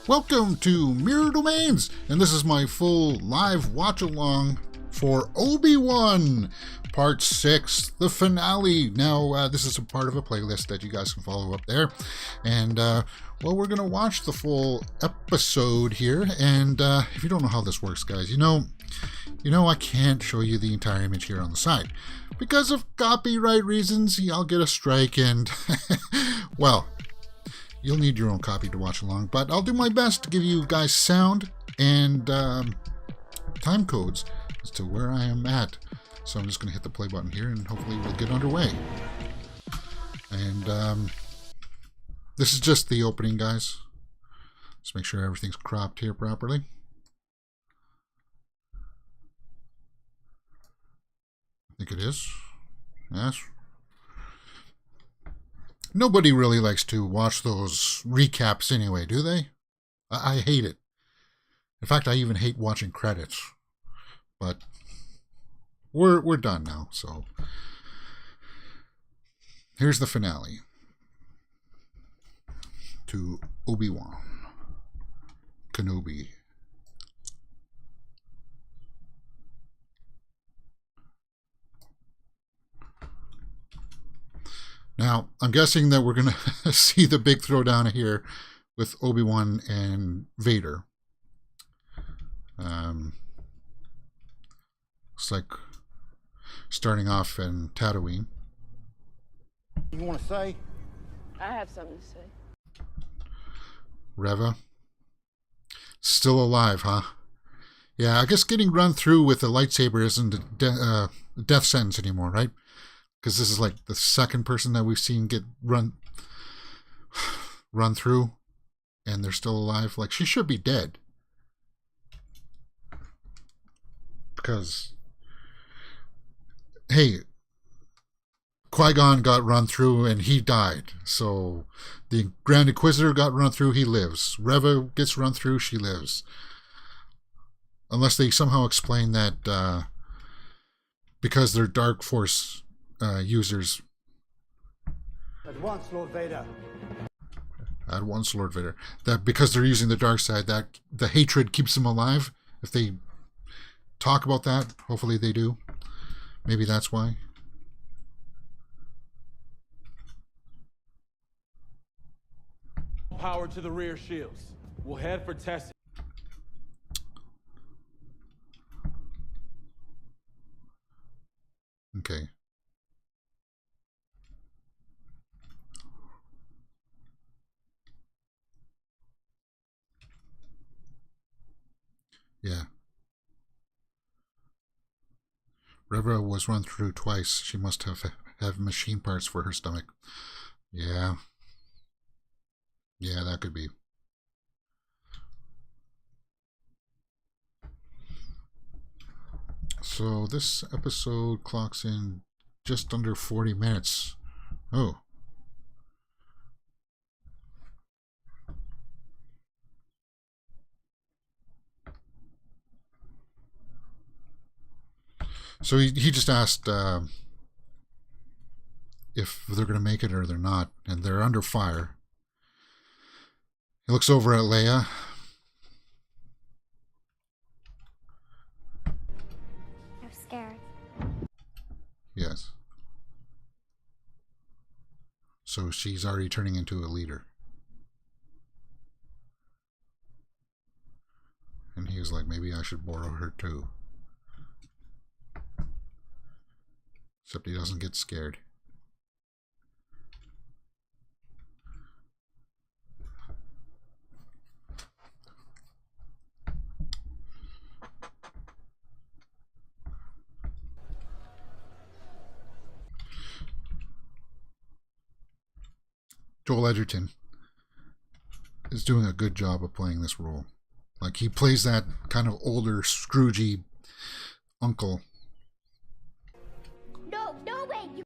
Welcome to Mirror Domains, and this is my full live watch-along for Obi-Wan, Part 6, the finale. Now, this is a part of a playlist that you guys can follow up there, and, well, we're going to watch the full episode here, and if you don't know how this works, guys, you know, I can't show you the entire image here on the side. Because of copyright reasons, I'll get a strike, and, well, you'll need your own copy to watch along, but I'll do my best to give you guys sound and time codes as to where I am at. So I'm just going to hit the play button here, and hopefully we'll get underway. And this is just the opening, guys. Let's make sure everything's cropped here properly. I think it is. Yes. Nobody really likes to watch those recaps anyway, do they? I hate it. In fact, I even hate watching credits. But we're done now, so here's the finale to Obi-Wan Kenobi. Now, I'm guessing that we're going to see the big throwdown here with Obi-Wan and Vader. Looks like starting off in Tatooine. You want to say? I have something to say. Reva. Still alive, huh? Yeah, I guess getting run through with a lightsaber isn't a death sentence anymore, right? Because this is like the second person that we've seen get run through, and they're still alive. Like, she should be dead. Because, hey, Qui-Gon got run through and he died. So the Grand Inquisitor got run through, he lives. Reva gets run through, she lives. Unless they somehow explain that because they're Dark Force users. At once, Lord Vader. At once, Lord Vader. That because they're using the dark side, that the hatred keeps them alive. If they talk about that, hopefully they do. Maybe that's why. Power to the rear shields. We'll head for testing. Okay. Yeah. Reva was run through twice. She must have machine parts for her stomach. Yeah. Yeah, that could be. So this episode clocks in just under 40 minutes. Oh. So he just asked if they're going to make it or they're not, and they're under fire. He looks over at Leia. I'm scared. Yes. So she's already turning into a leader. And he was like, maybe I should borrow her too. Except he doesn't get scared. Joel Edgerton is doing a good job of playing this role. Like, he plays that kind of older, Scroogey uncle. No way!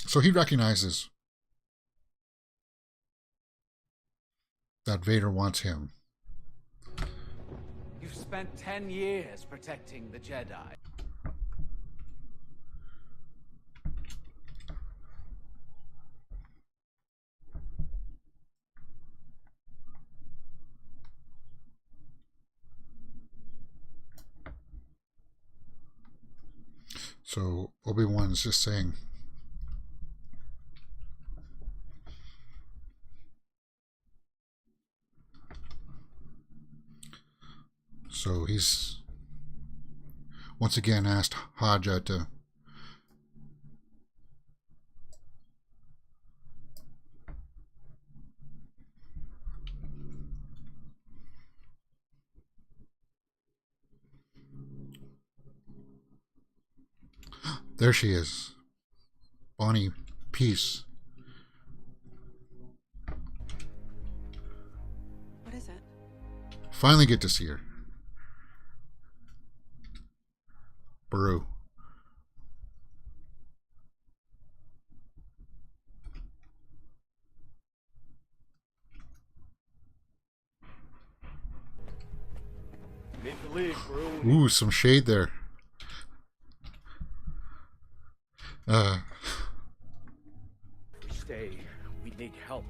So he recognizes that Vader wants him. You've spent 10 years protecting the Jedi. So Obi-Wan's just saying, so he's once again asked Haja to there she is. Bonnie Peace. What is it? Finally get to see her. Baru. Make the league, bro. Ooh, some shade there. Stay. We need help.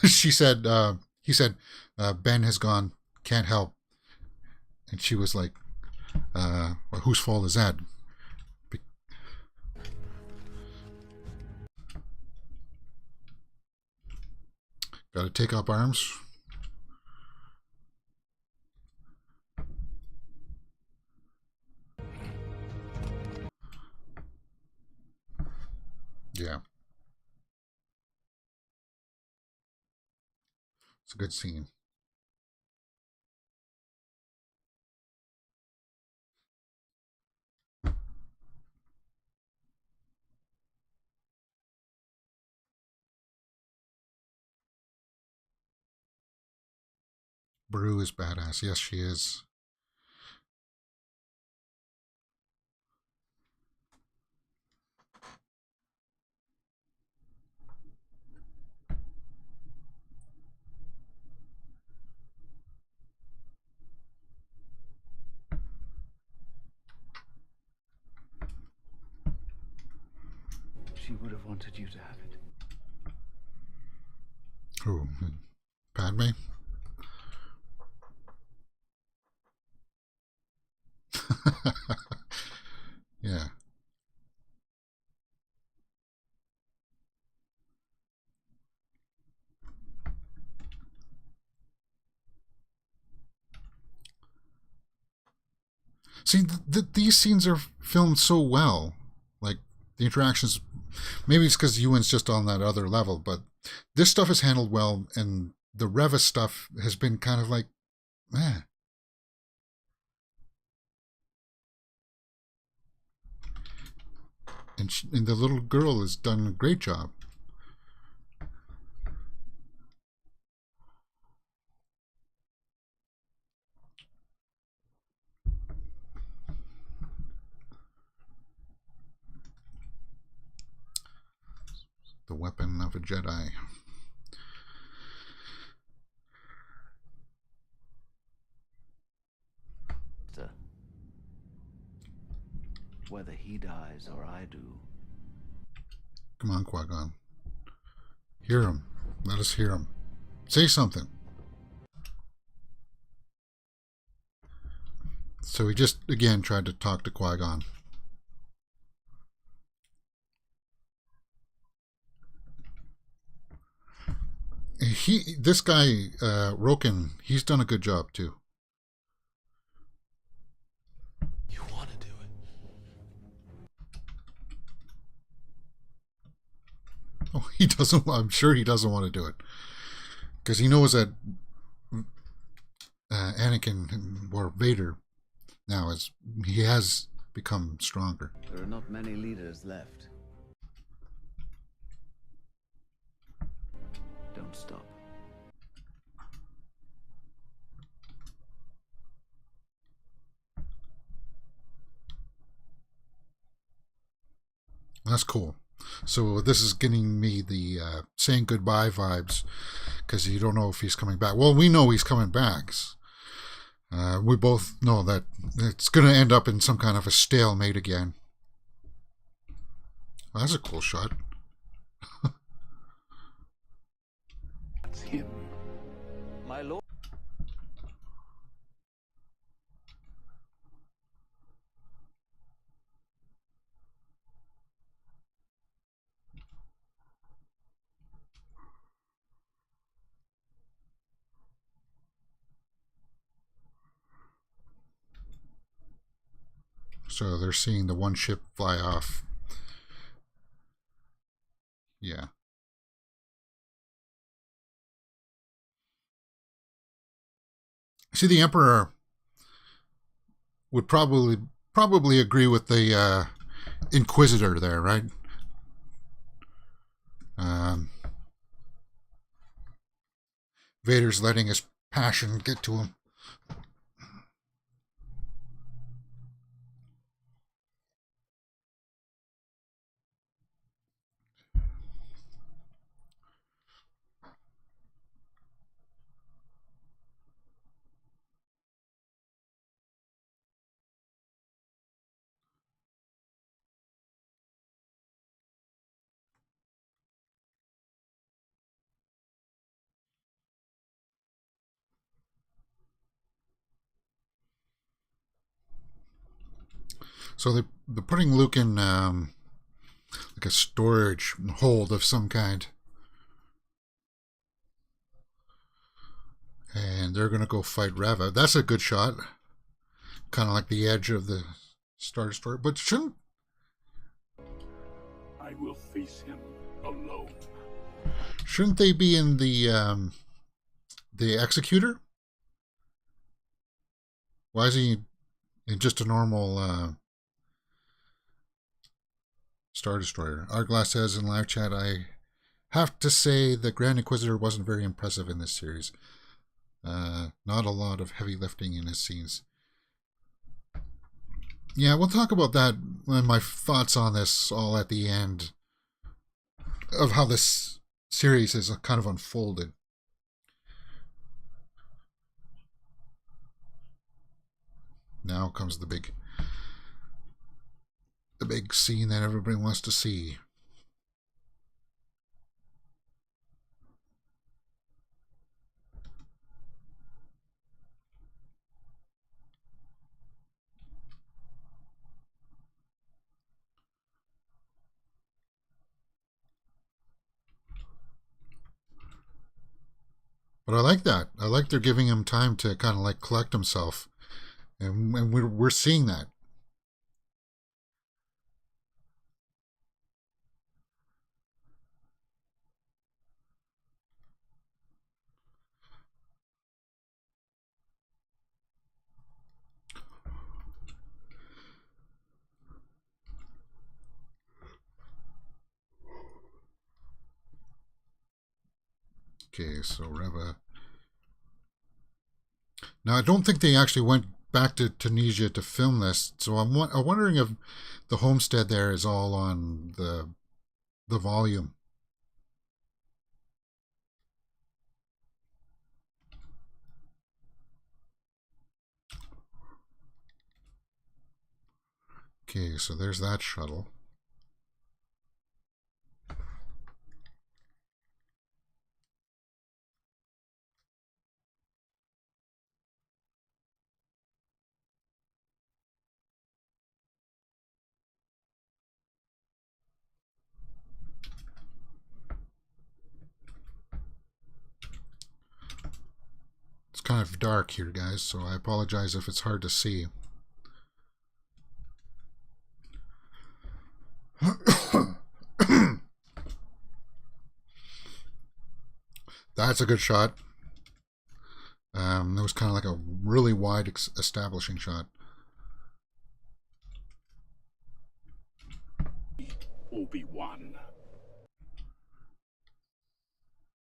She said, he said, Ben has gone, can't help. And she was like, well, whose fault is that? Gotta take up arms. Yeah. It's a good scene. Baru is badass. Yes, she is. She would have wanted you to have it. Who? Padme? Yeah. See, these scenes are filmed so well. Like, the interactions, maybe it's because Ewan's just on that other level, but this stuff is handled well, and the Reva stuff has been kind of like, eh. And the little girl has done a great job. The weapon of a Jedi. Whether he dies or I do. Come on, Qui-Gon. Hear him. Let us hear him. Say something. So he just, again, tried to talk to Qui-Gon. This guy, Roken, he's done a good job, too. You want to do it. Oh, he doesn't. I'm sure he doesn't want to do it. Because he knows that Anakin, or Vader, now he has become stronger. There are not many leaders left. Don't stop. That's cool. So this is getting me the saying goodbye vibes, because you don't know if he's coming back. Well, we know he's coming back. We both know that it's going to end up in some kind of a stalemate again. Well, that's a cool shot. That's him. My lord. So they're seeing the one ship fly off. Yeah. See, the Emperor would probably agree with the Inquisitor there, right? Vader's letting his passion get to him. So they're putting Luke in like a storage hold of some kind. And they're going to go fight Reva. That's a good shot. Kind of like the edge of the Star Destroyer. But shouldn't... I will face him alone. Shouldn't they be in the Executor? Why is he in just a normal Star Destroyer? Arglass says in live chat, I have to say the Grand Inquisitor wasn't very impressive in this series. Not a lot of heavy lifting in his scenes. Yeah, we'll talk about that and my thoughts on this all at the end of how this series is kind of unfolded. Now comes the big scene that everybody wants to see. But I like that. I like they're giving him time to kind of like collect himself. And we're seeing that. Okay, so Reva. Now, I don't think they actually went back to Tunisia to film this, so I'm wondering if the homestead there is all on the volume. Okay, so there's that shuttle. It's kind of dark here, guys, so I apologize if it's hard to see. That's a good shot. That was kind of like a really wide establishing shot. Obi-Wan.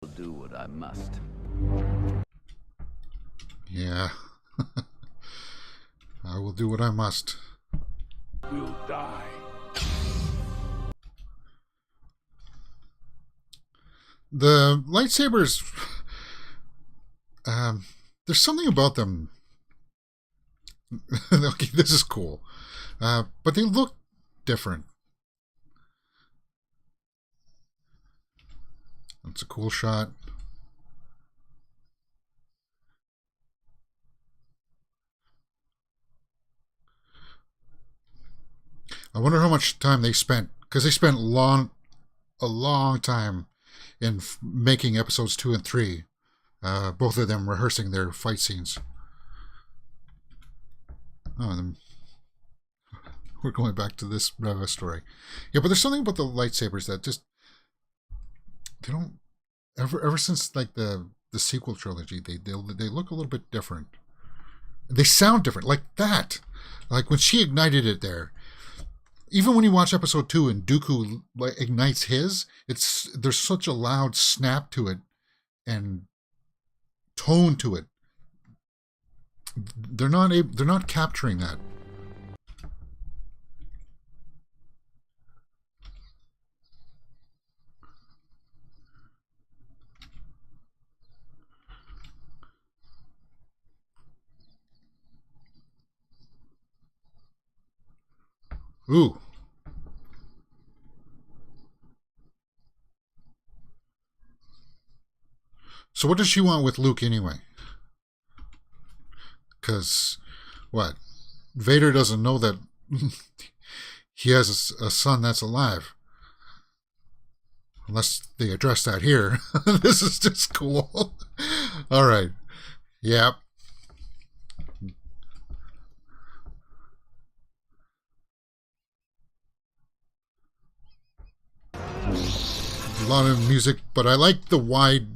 I'll do what I must. Yeah. I will do what I must. Will die. The lightsabers, there's something about them. Okay, this is cool. But they look different. That's a cool shot. I wonder how much time they spent, because they spent a long time in making episodes 2 and 3. Both of them rehearsing their fight scenes. Oh, We're going back to this Reva story. Yeah, but there's something about the lightsabers that just they don't ever since like the sequel trilogy, they look a little bit different. They sound different, like that. Like when she ignited it there. Even when you watch episode 2 and Dooku like ignites his, there's such a loud snap to it and tone to it. They're not capturing that. Ooh. So what does she want with Luke anyway? Because, what? Vader doesn't know that he has a son that's alive. Unless they address that here. This is just cool. All right. Yep. A lot of music, but I like the wide,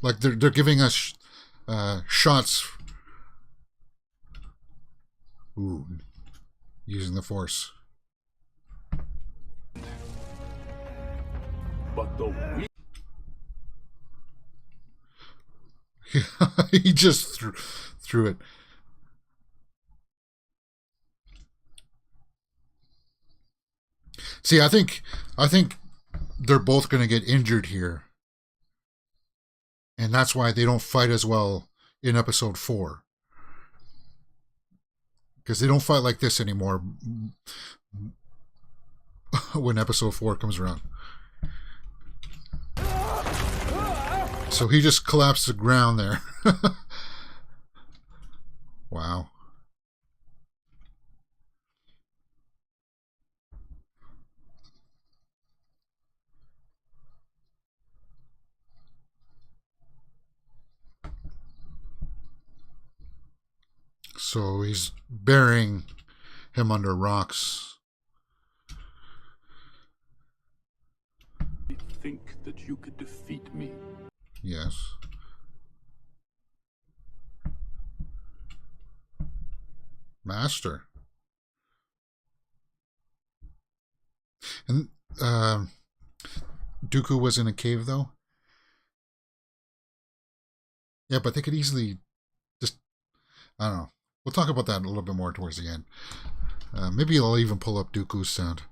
like they're giving us shots. Ooh, using the Force. But the He just threw it. See, I think they're both going to get injured here. And that's why they don't fight as well in episode 4. Because they don't fight like this anymore when episode 4 comes around. So he just collapsed to the ground there. Wow. So he's burying him under rocks. You think that you could defeat me? Yes. Master. And Dooku was in a cave, though? Yeah, but they could easily just... I don't know. We'll talk about that a little bit more towards the end. Maybe I'll even pull up Dooku's sound.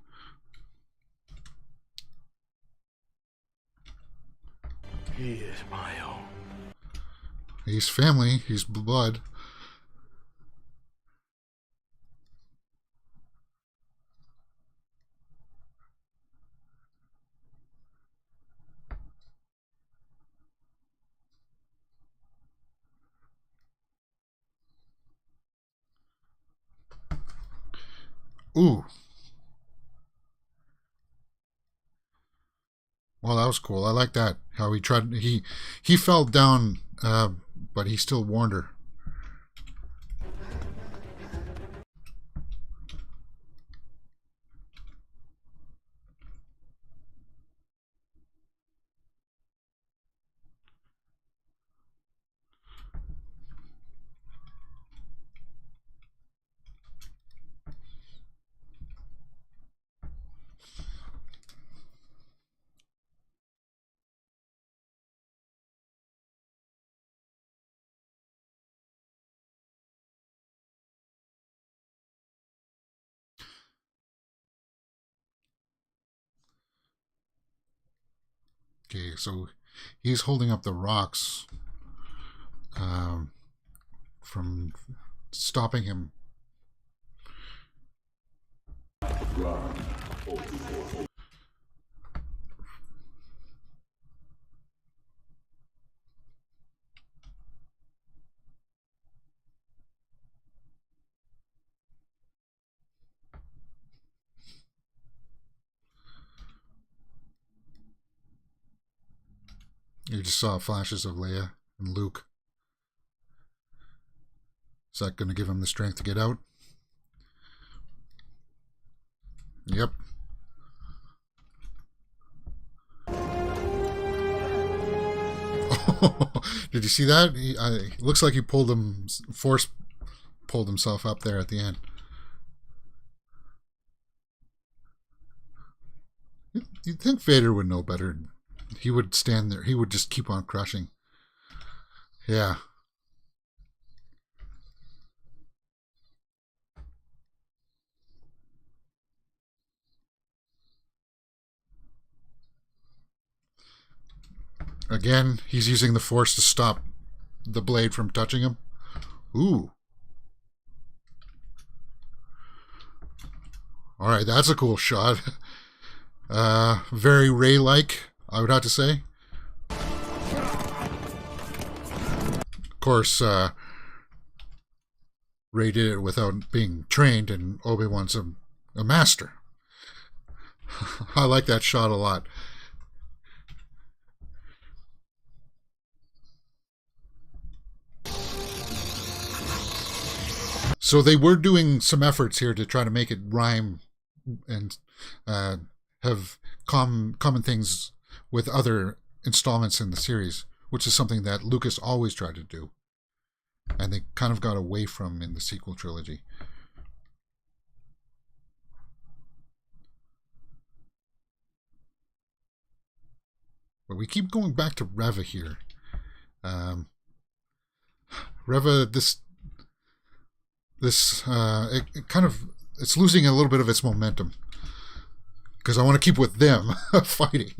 He is my own. He's family. He's blood. Ooh. Well, that was cool. I like that. How he tried. He fell down, but he still warned her. Okay, so he's holding up the rocks from stopping him. You just saw flashes of Leia and Luke. Is that going to give him the strength to get out? Yep. Did you see that? Looks like he force pulled himself up there at the end. You'd think Vader would know better. He would stand there. He would just keep on crushing. Yeah. Again, he's using the Force to stop the blade from touching him. Ooh. Alright, that's a cool shot. Very Rey-like, I would have to say. Of course, Rey did it without being trained, and Obi-Wan's a master. I like that shot a lot. So they were doing some efforts here to try to make it rhyme and have common things with other installments in the series, which is something that Lucas always tried to do. And they kind of got away from in the sequel trilogy. But we keep going back to Reva here. Reva, it's losing a little bit of its momentum because I want to keep with them fighting.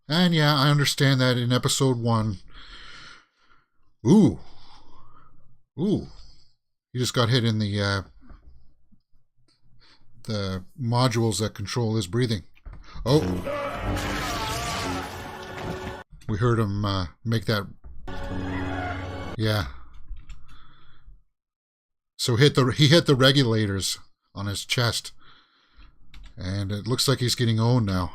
And yeah, I understand that in episode 1. Ooh, he just got hit in the modules that control his breathing. Oh, we heard him make that. Yeah. So he hit the regulators on his chest, and it looks like he's getting owned now.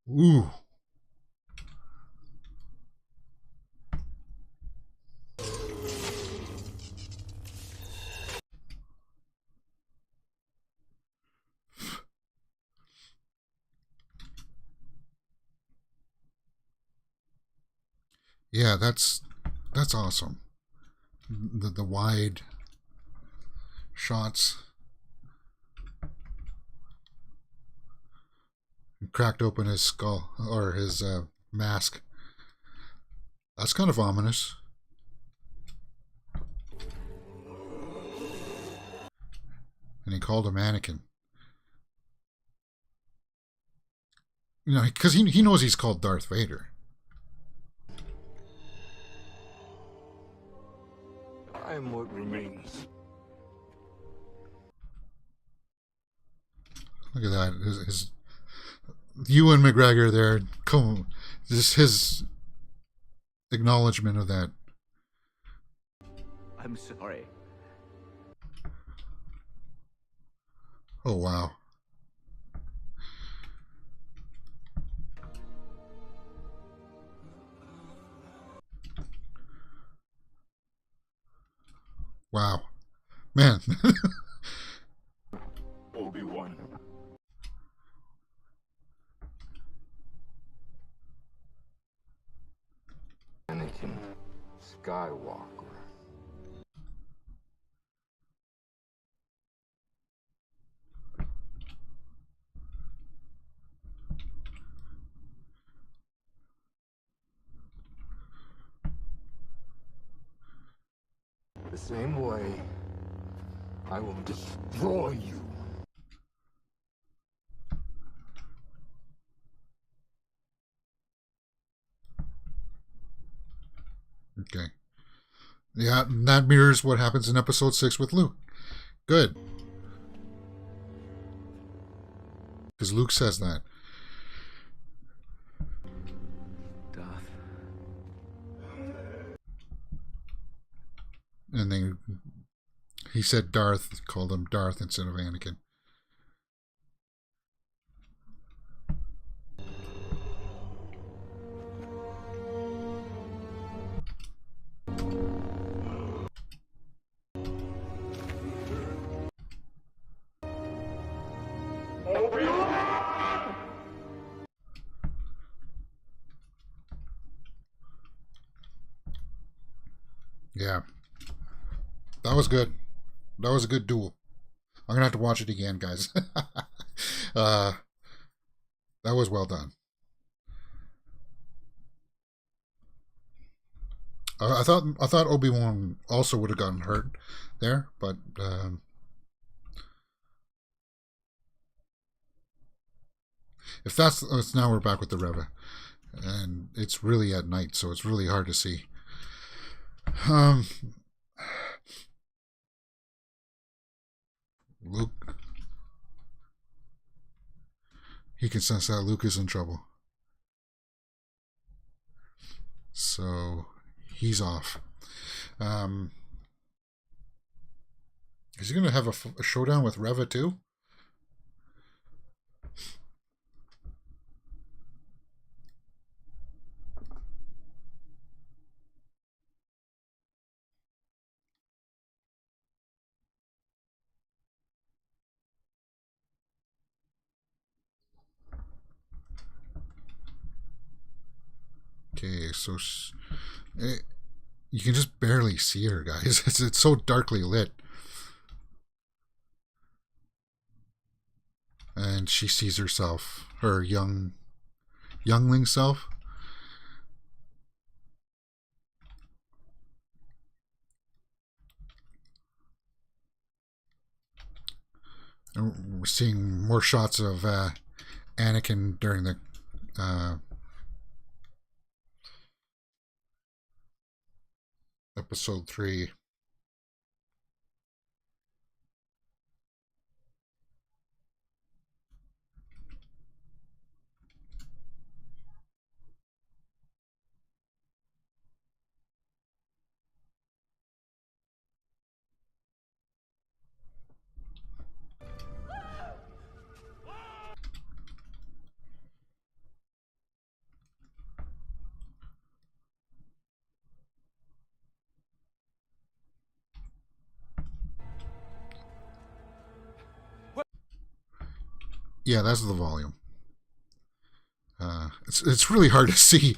Ooh. Yeah, that's awesome. The wide shots. He cracked open his skull or his mask. That's kind of ominous. And he called him Anakin. You know, because he knows he's called Darth Vader. I am what remains. Look at that. His Ewan McGregor there. Just his acknowledgement of that. I'm sorry. Oh, wow. Wow. Man. Obi-Wan. Anakin Skywalker. The same way I will destroy you. Okay. Yeah, that mirrors what happens in episode 6 with Luke. Good. Because Luke says that. Darth. And then he said Darth, called him Darth instead of Anakin. Yeah. That was good. That was a good duel. I'm gonna have to watch it again, guys. uh, that was well done. I thought Obi-Wan also would have gotten hurt there, but if that's now we're back with the Reva, and it's really at night, so it's really hard to see. Um, Luke, he can sense that Luke is in trouble, so he's off. Is he going to have a showdown with Reva too? Okay, so you can just barely see her, guys. It's so darkly lit. And she sees herself, her youngling self. And we're seeing more shots of Anakin during the episode 3. Yeah, that's the volume. It's really hard to see,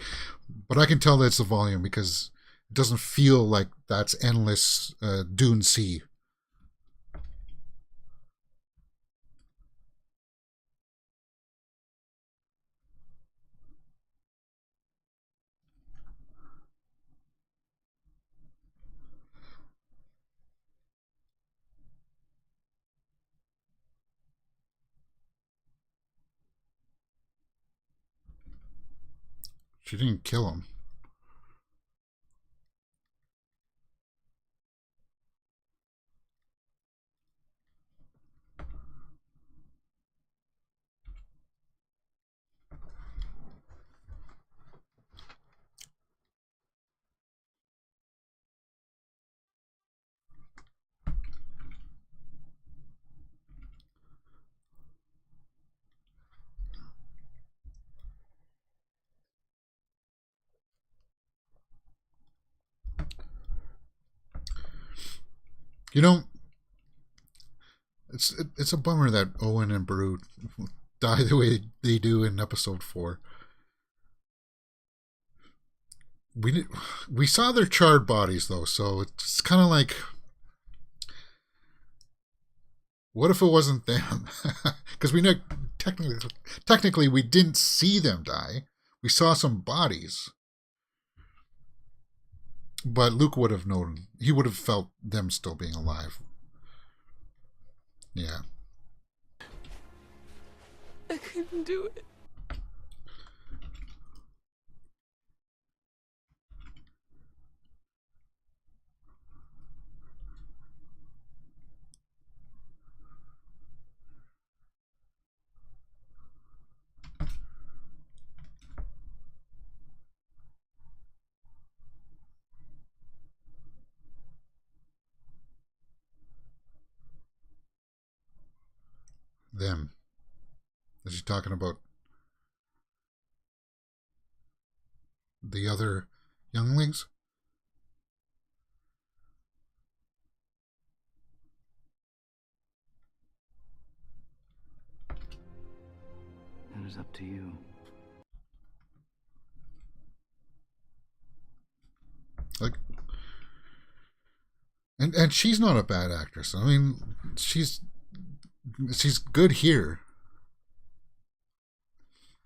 but I can tell that it's the volume because it doesn't feel like that's endless Dune Sea. She didn't kill him. You know, it's a bummer that Owen and Beru die the way they do in episode 4. We saw their charred bodies though, so it's kind of like, what if it wasn't them? Because we know technically we didn't see them die. We saw some bodies, but Luke would have known. He would have felt them still being alive. Yeah. I couldn't do it. Them. Is he talking about the other younglings? It was up to you. Like, And she's not a bad actress. I mean, she's good here.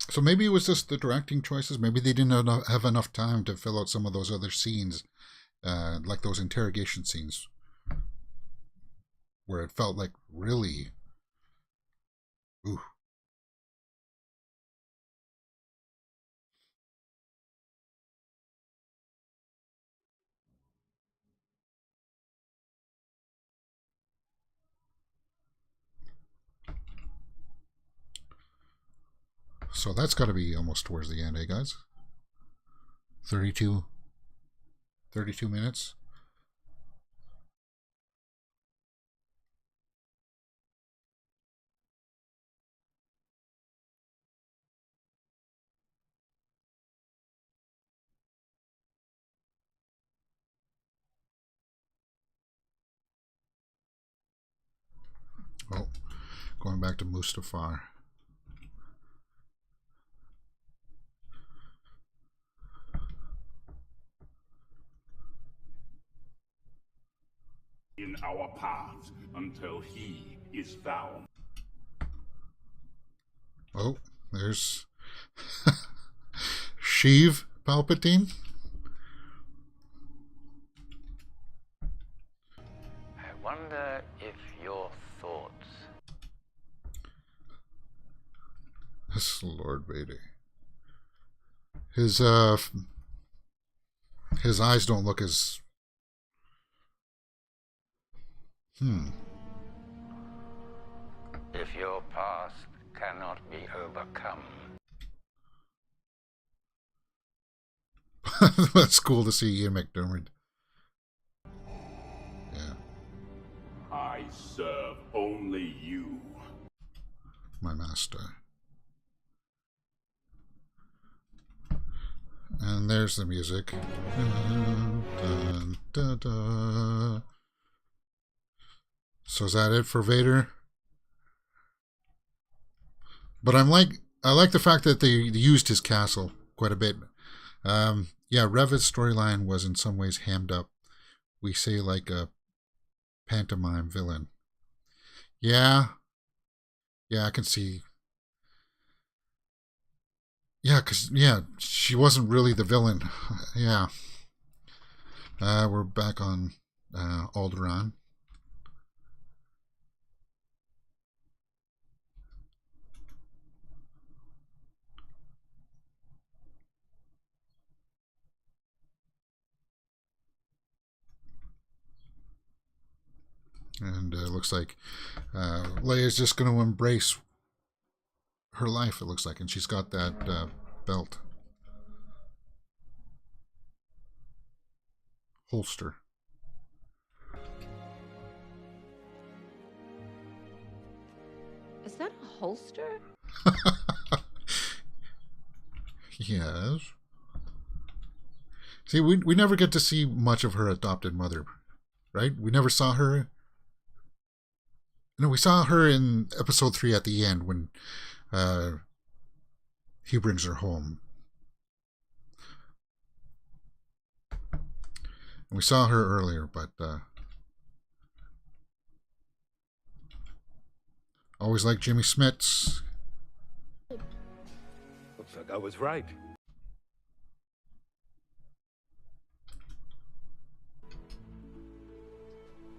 So maybe it was just the directing choices. Maybe they didn't have enough time to fill out some of those other scenes, like those interrogation scenes, where it felt like really, ooh. So that's got to be almost towards the end, eh, guys? 32 minutes. Oh, going back to Mustafar. In our paths until he is found. Oh, there's Sheev Palpatine. I wonder if your thoughts. This is Lord Vader. His eyes don't look as If your past cannot be overcome. That's cool to see Ian McDermott. Yeah. I serve only you. My master. And there's the music. Dun, dun, dun, dun. So is that it for Vader? But I like the fact that they used his castle quite a bit. Yeah, Reva's storyline was in some ways hammed up. We say like a pantomime villain. Yeah, I can see. Yeah, because, she wasn't really the villain. Yeah. We're back on Alderaan. And it looks like Leia's just going to embrace her life, it looks like. And she's got that belt. Holster. Is that a holster? Yes. See, we never get to see much of her adopted mother, right? We never saw her. No, we saw her in episode 3 at the end when he brings her home. And we saw her earlier, but always like Jimmy Smits. Looks like I was right.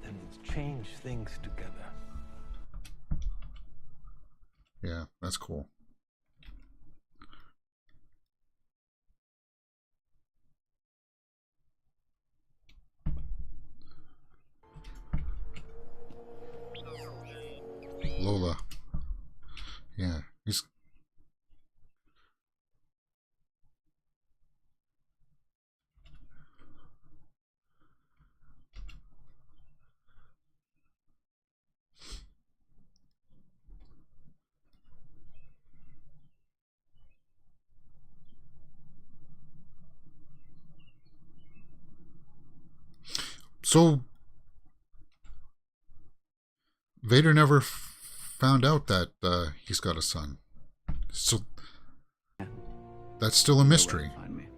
Then let's change things together. Yeah, that's cool. Lola. Yeah, he's... So Vader never found out that he's got a son. So that's still a mystery. Find me.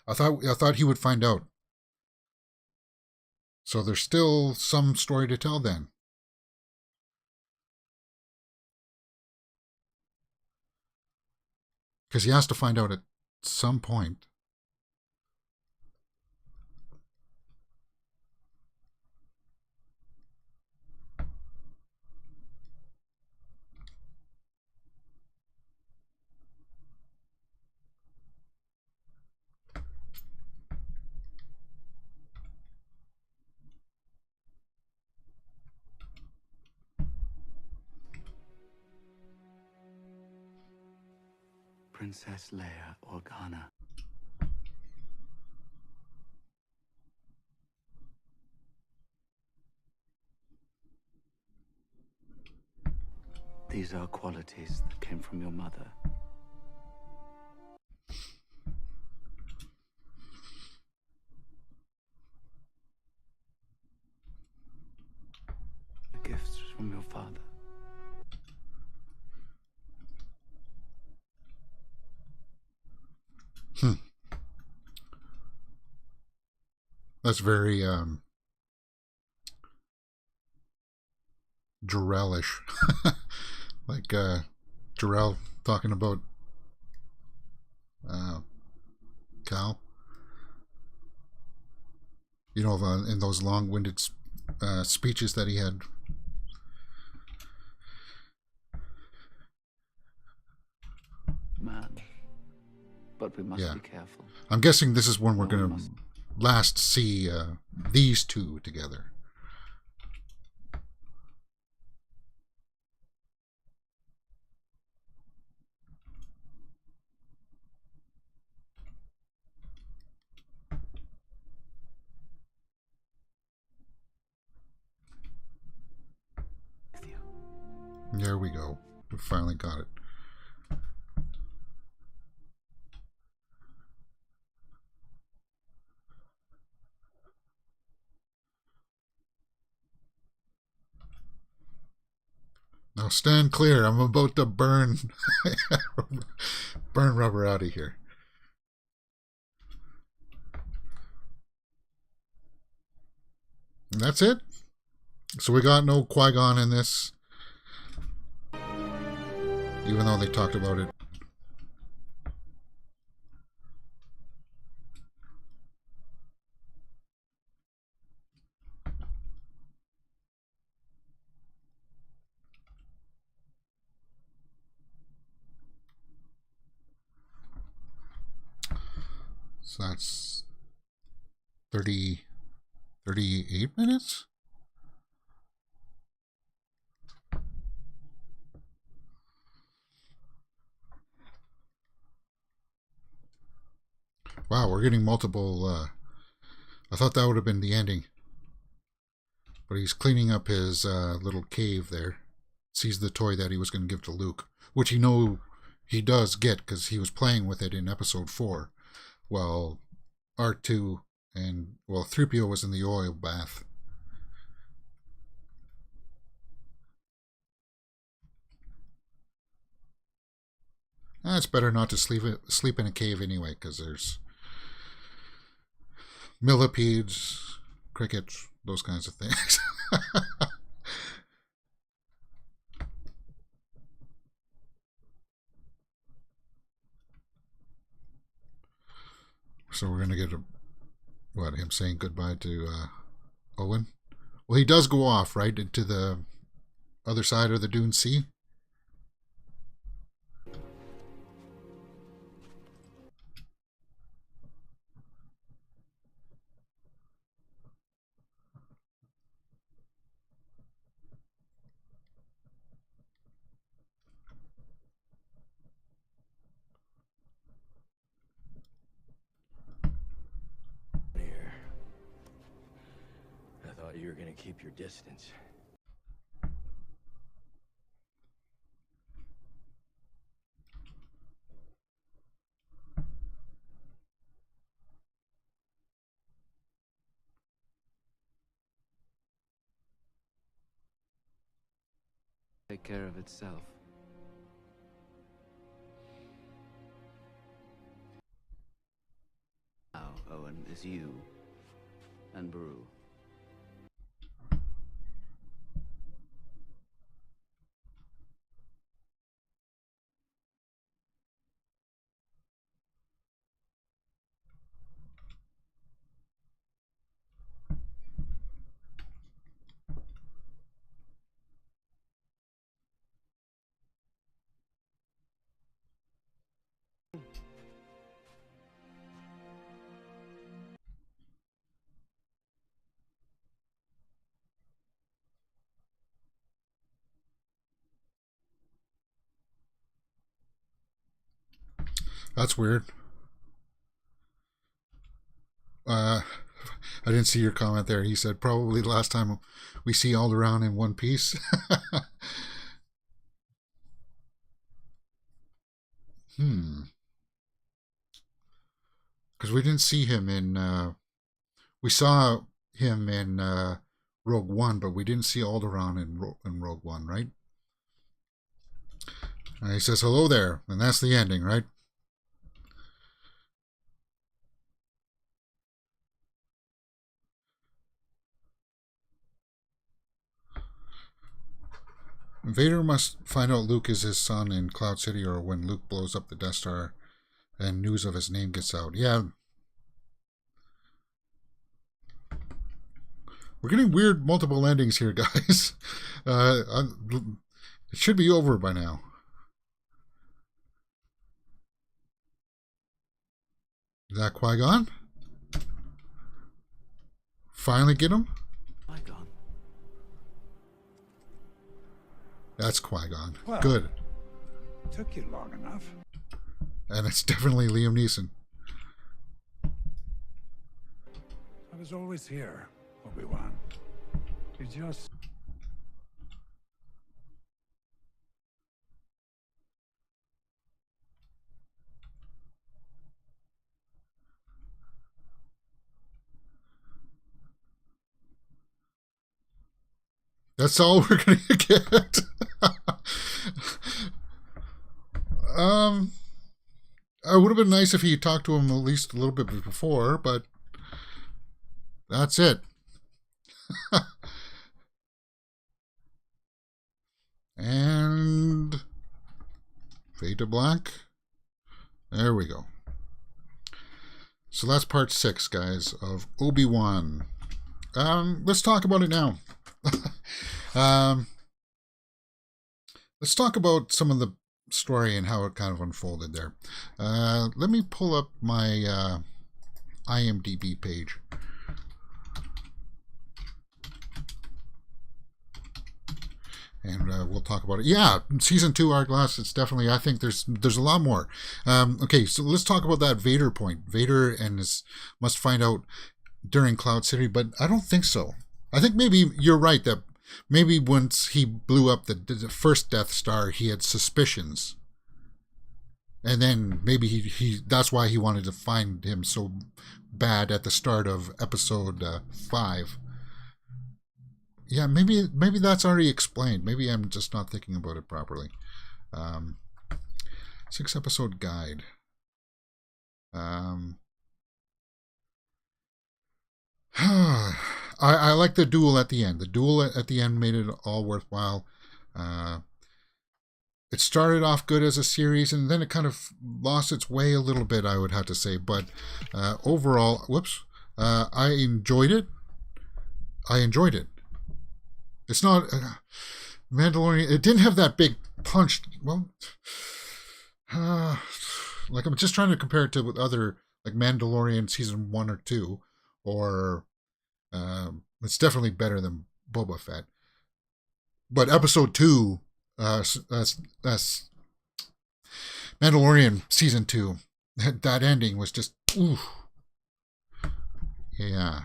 I thought he would find out. So there's still some story to tell then. Because he has to find out at some point. Princess Leia Organa. These are qualities that came from your mother. Gifts from your father. That's very Jarrell-ish. Like Jarrell talking about Cal. You know, in those long-winded speeches that he had. Man. But we must be careful. I'm guessing this is when we're No going one to must- last see these two together. with you. There we go. We finally got it. Now stand clear. I'm about to burn rubber out of here. And that's it. So we got no Qui-Gon in this. Even though they talked about it. So that's 38 minutes? Wow, we're getting multiple. I thought that would have been the ending. But he's cleaning up his little cave there. Sees the toy that he was going to give to Luke, which he does get because he was playing with it in episode 4. While R2 and, 3PO was in the oil bath. It's better not to sleep in a cave anyway, because there's millipedes, crickets, those kinds of things. So we're going to get him saying goodbye to Owen. Well, he does go off, right, into the other side of the Dune Sea. Here. I thought you were gonna keep your distance. Take care of itself. Now, is you and Brew. That's weird. I didn't see your comment there. He said probably the last time we see Alderaan in one piece. Because we didn't see him in. We saw him in Rogue One, but we didn't see Alderaan in Rogue One, right? And he says hello there, and that's the ending, right? Vader must find out Luke is his son in Cloud City, or when Luke blows up the Death Star and news of his name gets out. Yeah. We're getting weird multiple endings here, guys. It should be over by now. Is that Qui-Gon? Finally get him? Qui-Gon. That's Qui-Gon. Well, Good. Took you long enough. And it's definitely Liam Neeson. I was always here, Obi-Wan. You just... That's all we're going to get. It would have been nice if he talked to him at least a little bit before, but that's it. And fade to black. There we go. So that's part 6, guys, of Obi-Wan. Let's talk about it now. Let's talk about some of the story and how it kind of unfolded there. Let me pull up my IMDb page. And we'll talk about it. Yeah, season 2 Hourglass. It's definitely. I think there's a lot more. Okay, so let's talk about that Vader point. Vader and must find out during Cloud City, but I don't think so. I think maybe you're right that maybe once he blew up the first Death Star, he had suspicions, and then maybe he that's why he wanted to find him so bad at the start of Episode 5. Yeah, maybe that's already explained. Maybe I'm just not thinking about it properly. 6-episode guide. I like the duel at the end. The duel at the end made it all worthwhile. It started off good as a series, and then it kind of lost its way a little bit, I would have to say. But overall, I enjoyed it. It's not Mandalorian. It didn't have that big punch. Well, like I'm just trying to compare it to with other like Mandalorian season 1 or 2, or it's definitely better than Boba Fett. But episode 2, that's Mandalorian season 2. That ending was just ooh. Yeah.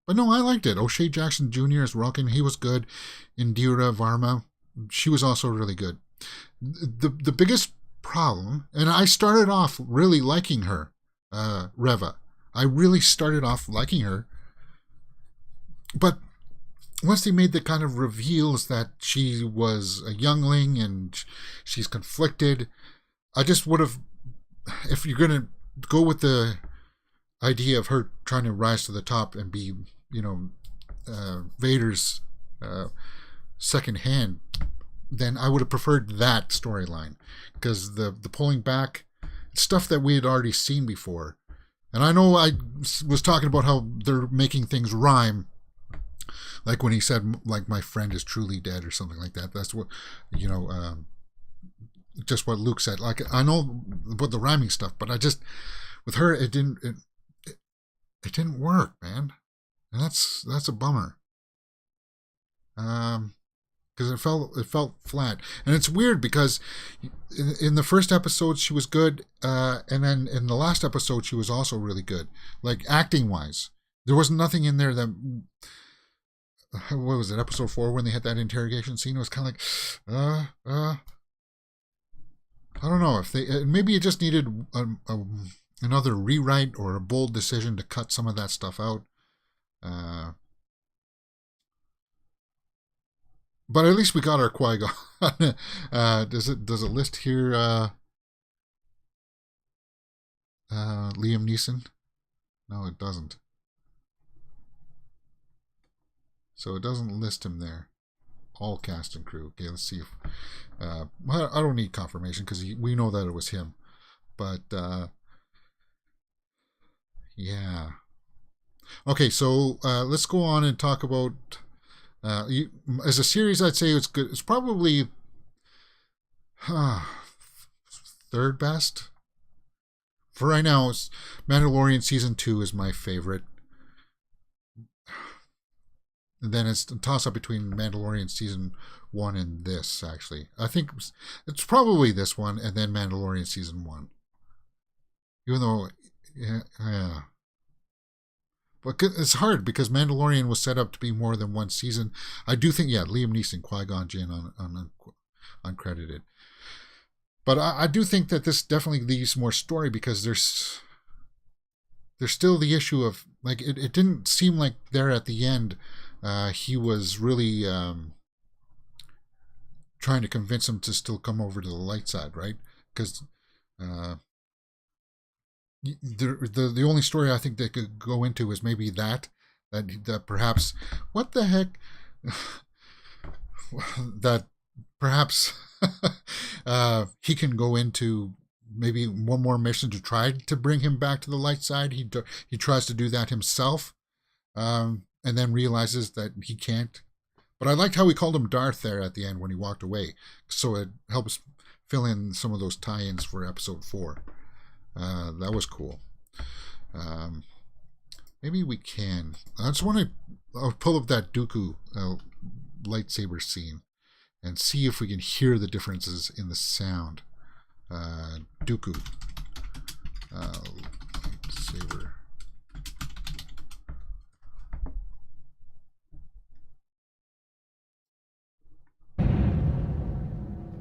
But no, I liked it. O'Shea Jackson Jr. as Rockin', he was good. Indira Varma, she was also really good. The biggest problem, and I started off really liking her, Reva. I really started off liking her. But once they made the kind of reveals that she was a youngling and she's conflicted, I just would have, if you're going to go with the idea of her trying to rise to the top and be, Vader's second hand, then I would have preferred that storyline, because the pulling back, stuff that we had already seen before. And I know I was talking about how they're making things rhyme, like when he said, like, my friend is truly dead or something like that. That's what, just what Luke said. Like, I know about the rhyming stuff, but I just, with her, it didn't work, man. And that's a bummer. Because it felt flat. And it's weird because in the first episode she was good, and then in the last episode she was also really good, like acting wise. There was nothing in there that, what was it, episode 4, when they had that interrogation scene, it was kind of like, I don't know if they, maybe it just needed another rewrite or a bold decision to cut some of that stuff out. But at least we got our Qui-Gon. Does it list here Liam Neeson? No, it doesn't. So it doesn't list him there. All cast and crew. Okay, let's see if... I don't need confirmation because we know that it was him. But, yeah. Okay, so let's go on and talk about... as a series, I'd say it's good. It's probably third best. For right now, it's Mandalorian Season 2 is my favorite. And then it's a toss-up between Mandalorian Season 1 and this, actually. I think it's probably this one and then Mandalorian Season 1. Even though, yeah. But it's hard because Mandalorian was set up to be more than one season. I do think, Liam Neeson, Qui-Gon Jinn uncredited. But I do think that this definitely leaves more story because there's still the issue of, like, it didn't seem like there at the end he was really trying to convince him to still come over to the light side, right? Because the only story I think they could go into is maybe that perhaps, what the heck, that perhaps he can go into maybe one more mission to try to bring him back to the light side. He tries to do that himself, and then realizes that he can't. But I liked how he called him Darth there at the end when he walked away, so it helps fill in some of those tie-ins for episode 4. That was cool. Maybe we can. I just want to pull up that Dooku lightsaber scene and see if we can hear the differences in the sound. Dooku lightsaber.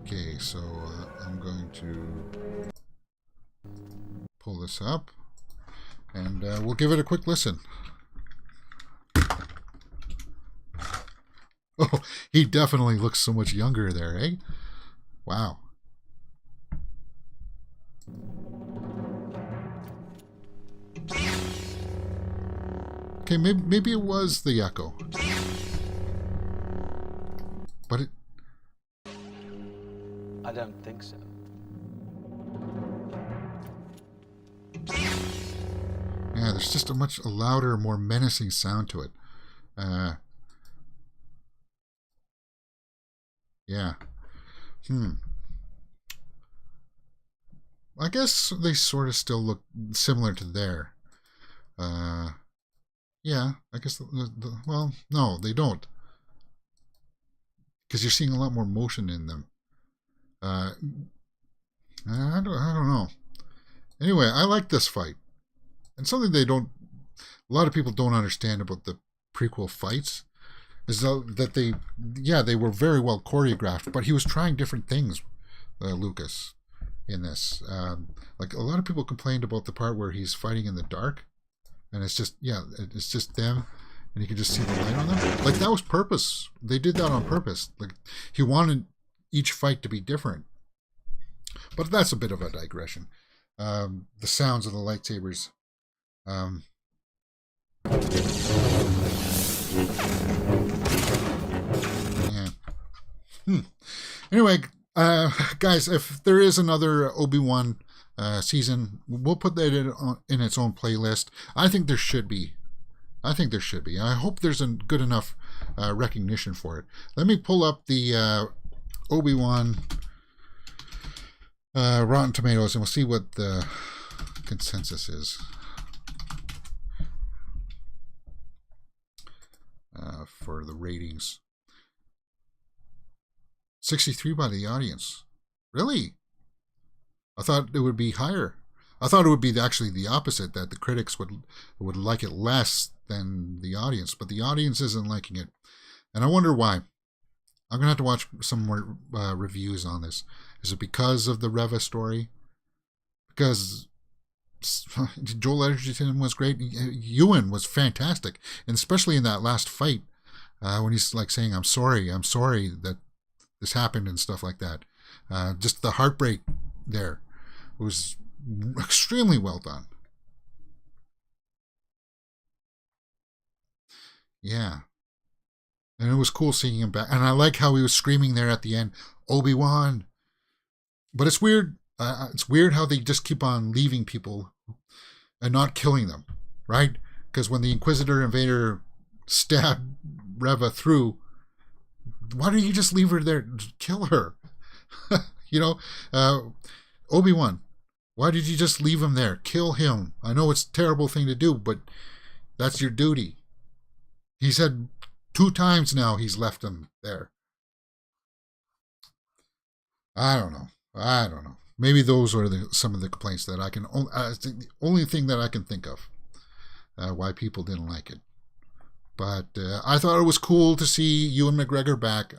Okay, so I'm going to pull this up and we'll give it a quick listen. Oh, he definitely looks so much younger there, eh? Wow. Okay, maybe it was the echo. But it... I don't think so. Yeah, there's just a much louder, more menacing sound to it. Yeah. I guess they sort of still look similar to there. Yeah, I guess, well, no, they don't. Because you're seeing a lot more motion in them. I don't know. Anyway, I like this fight. And something a lot of people don't understand about the prequel fights is that they were very well choreographed, but he was trying different things, Lucas, in this. Like, a lot of people complained about the part where he's fighting in the dark, and it's just them, and you can just see the light on them. Like, that was purpose. They did that on purpose. Like, he wanted each fight to be different. But that's a bit of a digression. The sounds of the lightsabers Yeah. Anyway, guys, if there is another Obi-Wan season, we'll put that in its own playlist. I think there should be. I hope there's a good enough recognition for it. Let me pull up the Obi-Wan Rotten Tomatoes, and we'll see what the consensus is for the ratings. 63 by the audience. Really? I thought it would be higher. I thought it would be actually the opposite, that the critics would like it less than the audience, but the audience isn't liking it. And I wonder why. I'm going to have to watch some more reviews on this. Is it because of the Reva story? Because Joel Edgerton was great. Ewan was fantastic. And especially in that last fight, when he's like saying, I'm sorry that this happened and stuff like that. Just the heartbreak there was extremely well done. Yeah. And it was cool seeing him back. And I like how he was screaming there at the end, Obi-Wan. But it's weird. It's weird how they just keep on leaving people and not killing them, right? Because when the Inquisitor and Vader stabbed Reva through, why don't you just leave her there? Kill her. Obi-Wan, why did you just leave him there? Kill him. I know it's a terrible thing to do, but that's your duty. He said 2 times now he's left him there. I don't know. Maybe those are some of the complaints that I can. The only thing that I can think of why people didn't like it. But I thought it was cool to see Ewan McGregor back.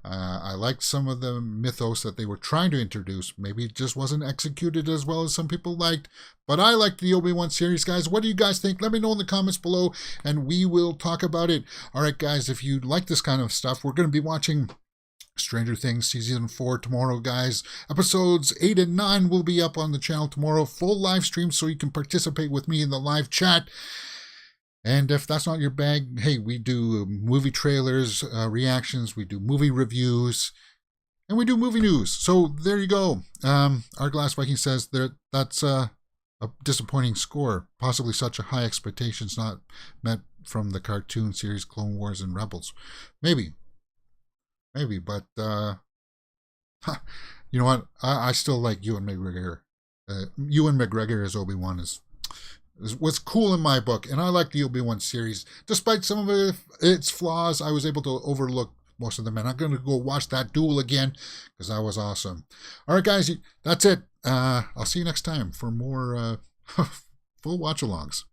I liked some of the mythos that they were trying to introduce. Maybe it just wasn't executed as well as some people liked. But I liked the Obi-Wan series, guys. What do you guys think? Let me know in the comments below, and we will talk about it. All right, guys, if you like this kind of stuff, we're going to be watching Stranger Things Season 4 tomorrow, guys. Episodes 8 and 9 will be up on the channel tomorrow. Full live stream so you can participate with me in the live chat. And if that's not your bag, hey, we do movie trailers, reactions, we do movie reviews, and we do movie news. So there you go. Our Glass Viking says that's a disappointing score. Possibly such a high expectations not met from the cartoon series Clone Wars and Rebels. Maybe, but you know what? I still like Ewan McGregor. Ewan McGregor as Obi-Wan was cool in my book, and I like the Obi-Wan series. Despite some of its flaws, I was able to overlook most of them, and I'm going to go watch that duel again because that was awesome. All right, guys, that's it. I'll see you next time for more full watch-alongs.